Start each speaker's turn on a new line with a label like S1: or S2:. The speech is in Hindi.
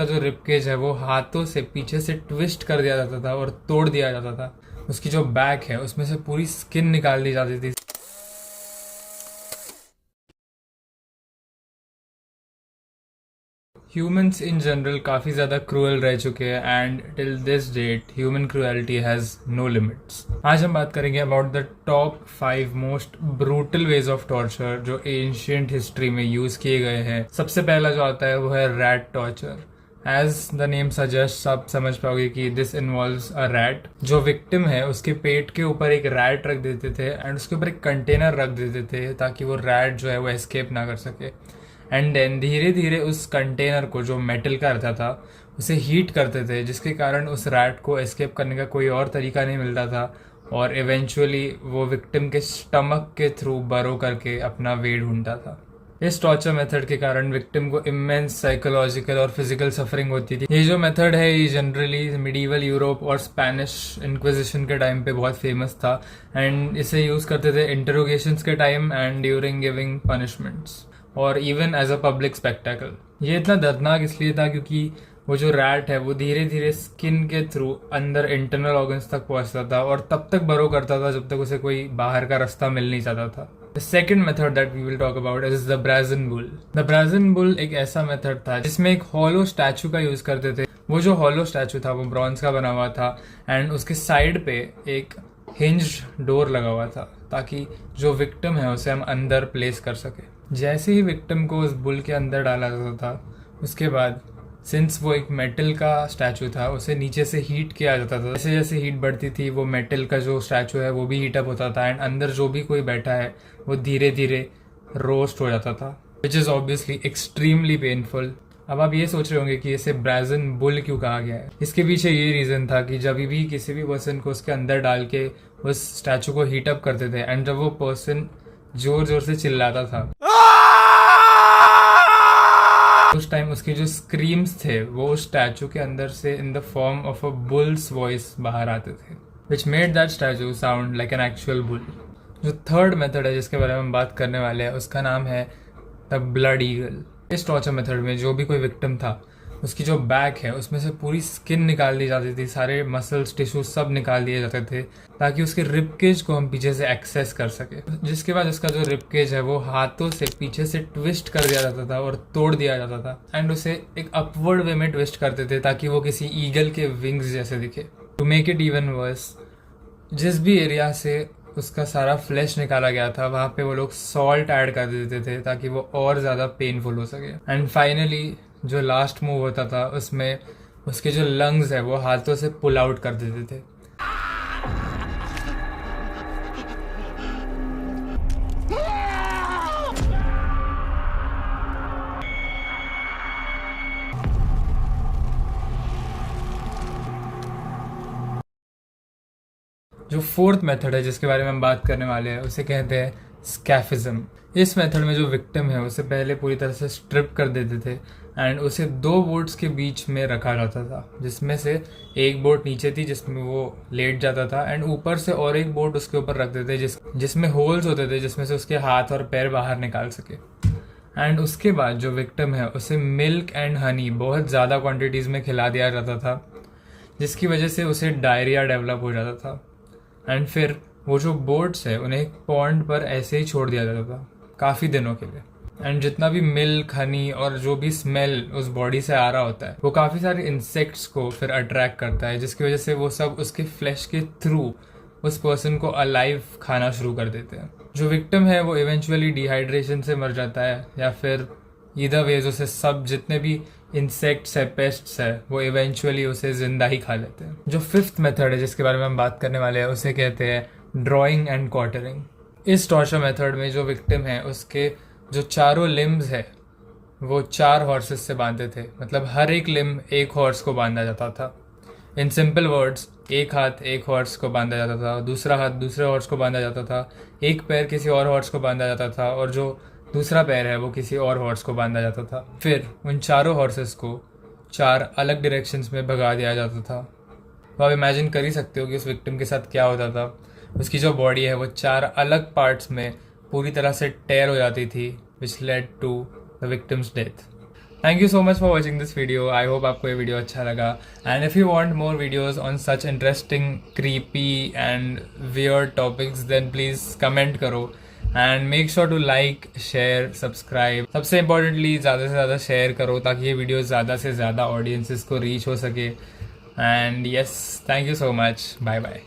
S1: उसका जो रिबकेज है वो हाथों से पीछे से ट्विस्ट कर दिया जाता था और तोड़ दिया जाता था। उसकी जो बैक है उसमें से पूरी स्किन निकाल दी जाती थी। ह्यूमंस इन जनरल काफ़ी ज़्यादा क्रूअल रह चुके हैं and till this date human cruelty has no limits. आज हम बात करेंगे about the top 5 most brutal ways of torture जो एंशियंट हिस्ट्री में यूज़ किए गए हैं। सबसे पहला जो आता है वो है rat torture. As the name suggest आप समझ पाओगे कि दिस इन्वॉल्व्स अ रैट। जो विक्टिम है उसके पेट के ऊपर एक रैट रख देते थे एंड उसके ऊपर एक कंटेनर रख देते थे ताकि वो रैट जो है वो एस्केप ना कर सके। एंड देन धीरे धीरे उस कंटेनर को जो मेटल का रहता था उसे हीट करते थे, जिसके कारण उस रैट को एस्केप करने का कोई और तरीका नहीं मिलता था और इवेंचुअली वो विक्टिम के स्टमक के थ्रू बरो करके अपना वे ढूंढता था। इस टॉर्चर मेथड के कारण विक्टिम को इमेंस साइकोलॉजिकल और फिजिकल सफरिंग होती थी। ये जो मेथड है ये जनरली मिडीवल यूरोप और स्पेनिश इंक्विजिशन के टाइम पे बहुत फेमस था एंड इसे यूज करते थे इंटरोगेशंस के time and during giving punishments और even as a public spectacle. ये इतना दर्दनाक इसलिए था क्योंकि वो जो रैट है वो धीरे धीरे स्किन के थ्रू अंदर इंटरनल ऑर्गन्स तक पहुंचता था और तब तक बरो करता था जब तक उसे कोई बाहर का रास्ता मिल नहीं जाता था। The second method that we will talk about is the Brazen Bull. The Brazen Bull एक ऐसा मेथड था जिसमें एक हॉलो स्टैचू का यूज करते थे। वो जो हॉलो स्टैचू था वो ब्रॉन्ज का बना हुआ था एंड उसके साइड पे एक हिंज्ड डोर लगा हुआ था ताकि जो विक्टिम है उसे हम अंदर प्लेस कर सके। जैसे ही विक्टिम को उस बुल के अंदर डाला जाता था उसके बाद सिंस वो एक मेटल का स्टैचू था उसे नीचे से हीट किया जाता था। जैसे जैसे हीट बढ़ती थी वो मेटल का जो स्टैचू है वो भी हीट अप होता था एंड अंदर जो भी कोई बैठा है वो धीरे धीरे रोस्ट हो जाता था, which is obviously extremely painful. अब आप ये सोच रहे होंगे कि इसे ब्राजन बुल क्यों कहा गया है। इसके पीछे ये रीज़न था कि जब भी किसी भी पर्सन को उसके अंदर डाल के उस स्टैचू को हीट अप करते थे एंड जब वो पर्सन जोर जोर से चिल्लाता था उस टाइम उसके जो स्क्रीम्स थे वो उस स्टैचू के अंदर से in the form of a bulls voice बाहर आते थे, which made that statue sound like an actual bull. जो थर्ड मेथड है जिसके बारे में हम बात करने वाले हैं उसका नाम है द ब्लड ईगल। इस टॉर्चर मेथड में जो भी कोई विक्टिम था उसकी जो बैक है उसमें से पूरी स्किन निकाल दी जाती थी, सारे मसल्स टिश्यूज सब निकाल दिए जाते थे ताकि उसके रिबकेज को हम पीछे से एक्सेस कर सके। जिसके बाद उसका जो रिबकेज है वो हाथों से पीछे से ट्विस्ट कर दिया जाता था और तोड़ दिया जाता था एंड उसे एक अपवर्ड वे में ट्विस्ट करते थे ताकि वो किसी ईगल के विंग्स जैसे दिखे। To make it even worse, जिस भी एरिया से उसका सारा फ्लैश निकाला गया था वहाँ पे वो लोग सॉल्ट ऐड कर देते थे ताकि वो और ज़्यादा पेनफुल हो सके। एंड फाइनली जो लास्ट मूव होता था उसमें उसके जो लंग्स है वो हाथों से पुल आउट कर देते थे। जो फोर्थ मेथड है जिसके बारे में हम बात करने वाले हैं उसे कहते हैं स्कैफिज्म। इस मेथड में जो विक्टिम है उसे पहले पूरी तरह से स्ट्रिप कर देते थे एंड उसे 2 बोर्ड्स के बीच में रखा जाता था, जिसमें से एक बोर्ड नीचे थी जिसमें वो लेट जाता था एंड ऊपर से और एक बोर्ड उसके ऊपर रखते थे जिसमें होल्स होते थे जिसमें से उसके हाथ और पैर बाहर निकाल सके। एंड उसके बाद जो विक्टिम है उसे मिल्क एंड हनी बहुत ज़्यादा क्वान्टिटीज़ में खिला दिया जाता था जिसकी वजह से उसे डायरिया डेवलप हो जाता था एंड फिर वो जो बोर्ड्स है उन्हें एक पॉन्ड पर ऐसे ही छोड़ दिया जाता था काफ़ी दिनों के लिए। एंड जितना भी मिल्क हनी और जो भी स्मेल उस बॉडी से आ रहा होता है वो काफ़ी सारे इंसेक्ट्स को फिर अट्रैक्ट करता है जिसकी वजह से वो सब उसके फ्लैश के थ्रू उस पर्सन को अलाइव खाना शुरू कर देते हैं। जो विक्टिम है वो इवेंचुअली डिहाइड्रेशन से मर जाता है या फिर ईदर वेज उसे सब जितने भी इंसेक्ट्स है पेस्ट्स है वो इवेंचुअली उसे जिंदा ही खा लेते हैं। जो फिफ्थ मेथड है जिसके बारे में हम बात करने वाले हैं उसे कहते हैं ड्रॉइंग एंड क्वार्टरिंग। इस टॉर्चर मेथड में जो विक्टिम है उसके जो चारों लिम्स है वो 4 हॉर्सेस से बांधे थे, मतलब हर एक लिम्ब एक हॉर्स को बांधा जाता था। इन सिंपल वर्ड्स, एक हाथ एक हॉर्स को बांधा जाता था, दूसरा हाथ दूसरे हॉर्स को बांधा जाता था, एक पैर किसी और हॉर्स को बांधा जाता था और जो दूसरा पैर है वो किसी और हॉर्स को बांधा जाता था। फिर उन चारों हॉर्सेस को 4 अलग डायरेक्शंस में भगा दिया जाता था। तो आप इमेजिन कर ही सकते हो कि उस विक्टिम के साथ क्या होता था। उसकी जो बॉडी है वो 4 अलग पार्ट्स में पूरी तरह से टेयर हो जाती थी, which led to the victim's death. Thank you so much for watching this video. I hope आपको ये वीडियो अच्छा लगा. And if you want more videos on such interesting, creepy and weird topics, then please comment करो. And make sure to like, share, subscribe. सबसे इम्पोर्टेंटली ज़्यादा से ज़्यादा शेयर करो ताकि ये वीडियो ज़्यादा से ज़्यादा ऑडियंसेस को रीच हो सके. And yes, thank you so much. Bye bye.